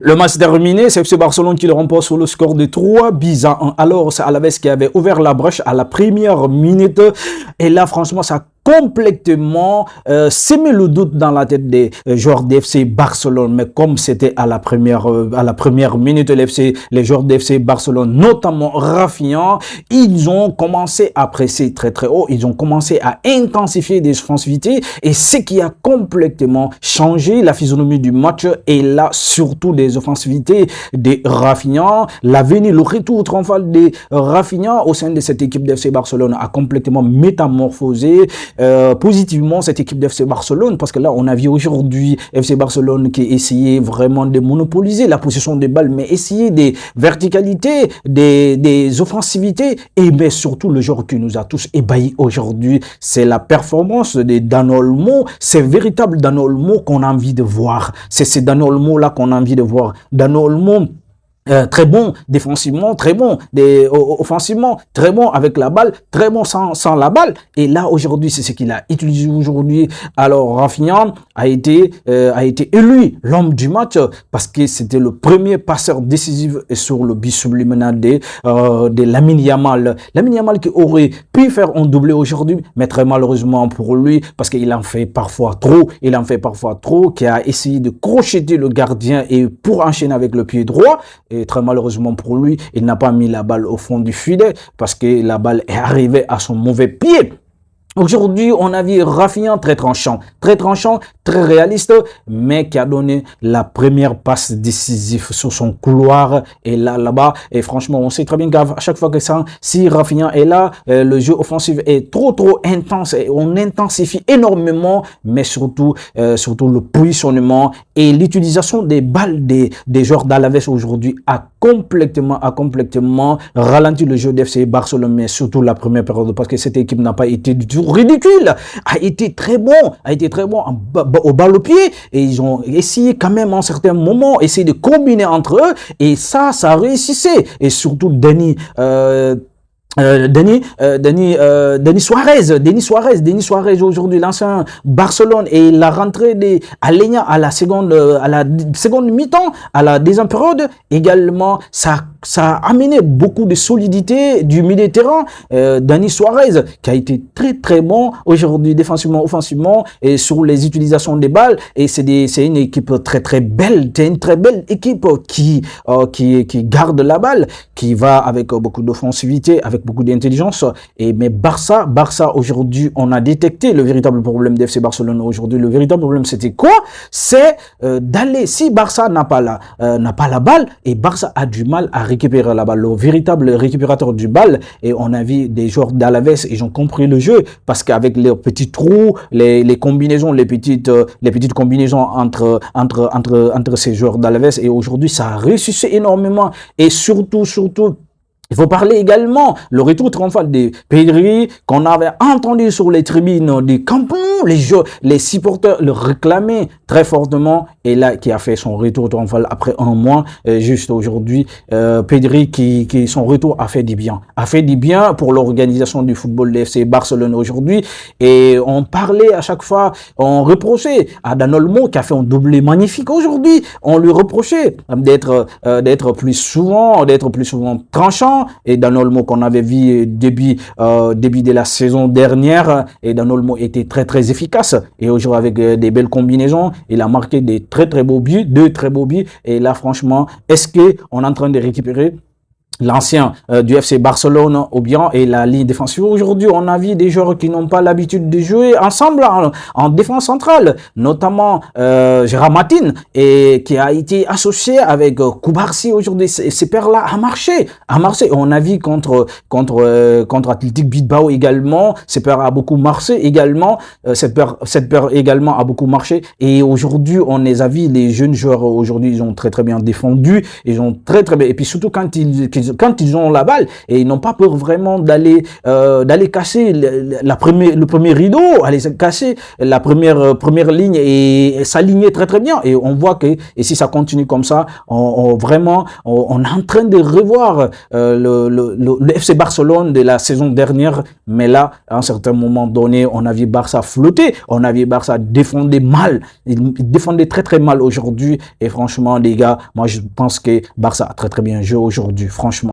Le match terminé, c'est FC Barcelone qui le remporte sur le score de 3-1. Alors, c'est Alaves qui avait ouvert la brèche à la première minute. Et là, franchement, ça a complètement sémé le doute dans la tête des joueurs d'FC Barcelone. Mais comme c'était à la première minute, les joueurs d'FC Barcelone, notamment Rafinha, ils ont commencé à presser très très haut. Ils ont commencé à intensifier des offensivités. Et ce qui a complètement changé la physionomie du match. Et là, surtout des offensivités de Rafinha. L'avenir, le retour triomphal de Rafinha au sein de cette équipe d'FC Barcelone a complètement métamorphosé positivement cette équipe d'FC Barcelone, parce que là on a vu aujourd'hui FC Barcelone qui essayait vraiment de monopoliser la possession des balles, mais essayer des verticalités, des offensivités, et mais surtout le joueur qui nous a tous ébahis aujourd'hui, c'est la performance de Dani Olmo. C'est véritable Dani Olmo qu'on a envie de voir, c'est Dani Olmo là qu'on a envie de voir. Dani Olmo, très bon défensivement, très bon offensivement, très bon avec la balle, très bon sans la balle. Et là aujourd'hui, c'est ce qu'il a utilisé aujourd'hui. Alors Rafinha a été élu l'homme du match parce que c'était le premier passeur décisif sur le but subliminal de Lamine Yamal. Lamine Yamal qui aurait pu faire un doublé aujourd'hui, mais très malheureusement pour lui, parce qu'il en fait parfois trop, qui a essayé de crocheter le gardien et pour enchaîner avec le pied droit. Et très malheureusement pour lui, il n'a pas mis la balle au fond du filet parce que la balle est arrivée à son mauvais pied. Aujourd'hui, on a vu Rafinha très tranchant, très réaliste, mais qui a donné la première passe décisive sur son couloir. Et là-bas, et franchement, on sait très bien qu'à chaque fois que ça, si Rafinha est là, le jeu offensif est trop intense et on intensifie énormément, mais surtout le positionnement et l'utilisation des balles des joueurs d'Alaves aujourd'hui a complètement ralenti le jeu d'FC Barcelone, mais surtout la première période, parce que cette équipe n'a pas été du tout ridicule, a été très bon au balle au pied, et ils ont essayé quand même en certains moments, essayer de combiner entre eux, et ça réussissait. Et surtout Denis Suarez aujourd'hui, l'ancien Barcelone, et la rentrée de Aleñá à la seconde mi-temps, à la deuxième période, également, ça a amené beaucoup de solidité du milieu de terrain. Denis Suarez, qui a été très bon aujourd'hui, défensivement, offensivement, et sur les utilisations des balles, et c'est une équipe très belle, c'est une très belle équipe qui garde la balle, qui va avec beaucoup d'offensivité, avec beaucoup d'intelligence. Mais Barça aujourd'hui, on a détecté le véritable problème d'FC Barcelone aujourd'hui. Le véritable problème, c'était quoi? C'est d'aller, si Barça n'a pas la balle, et Barça a du mal à récupérer la balle, le véritable récupérateur du balle. Et on a vu des joueurs d'Alaves, ils ont compris le jeu, parce qu'avec leurs petits trous, les combinaisons, les petites combinaisons entre ces joueurs d'Alaves, et aujourd'hui ça a réussi énormément. Et surtout il faut parler également le retour triomphal de Pedri, qu'on avait entendu sur les tribunes du Camp Nou, les supporters le réclamaient très fortement, et là qui a fait son retour triomphal après un mois, juste aujourd'hui. Pedri qui son retour a fait du bien pour l'organisation du football de FC Barcelone aujourd'hui. Et on parlait à chaque fois, on reprochait à Dani Olmo, qui a fait un doublé magnifique aujourd'hui, on lui reprochait d'être plus souvent tranchant. Et Dani Olmo, qu'on avait vu début de la saison dernière, et Dani Olmo était très efficace, et aujourd'hui avec des belles combinaisons, il a marqué deux très beaux buts, et là franchement, est-ce que on est en train de récupérer l'ancien du FC Barcelone ou bien et la ligne défensive? Aujourd'hui, on a vu des joueurs qui n'ont pas l'habitude de jouer ensemble en défense centrale, notamment Gérard Martin, et qui a été associé avec Koubarsi aujourd'hui. Ces paires-là a marché. On a vu contre Athletic Bilbao également, ces paires a beaucoup marché également. Cette paire également a beaucoup marché. Et aujourd'hui, on les a vu, les jeunes joueurs aujourd'hui, ils ont très bien défendu, ils ont très bien. Et puis surtout quand ils quand ils ont la balle, et ils n'ont pas peur vraiment d'aller casser le premier rideau, aller casser la première ligne et s'aligner très bien. Et on voit que et si ça continue comme ça, vraiment on est en train de revoir le FC Barcelone de la saison dernière. Mais là, à un certain moment donné, on a vu Barça flotter, on a vu Barça défendre mal. Il défendait très mal aujourd'hui. Et franchement, les gars, moi je pense que Barça a très bien joué aujourd'hui, franchement.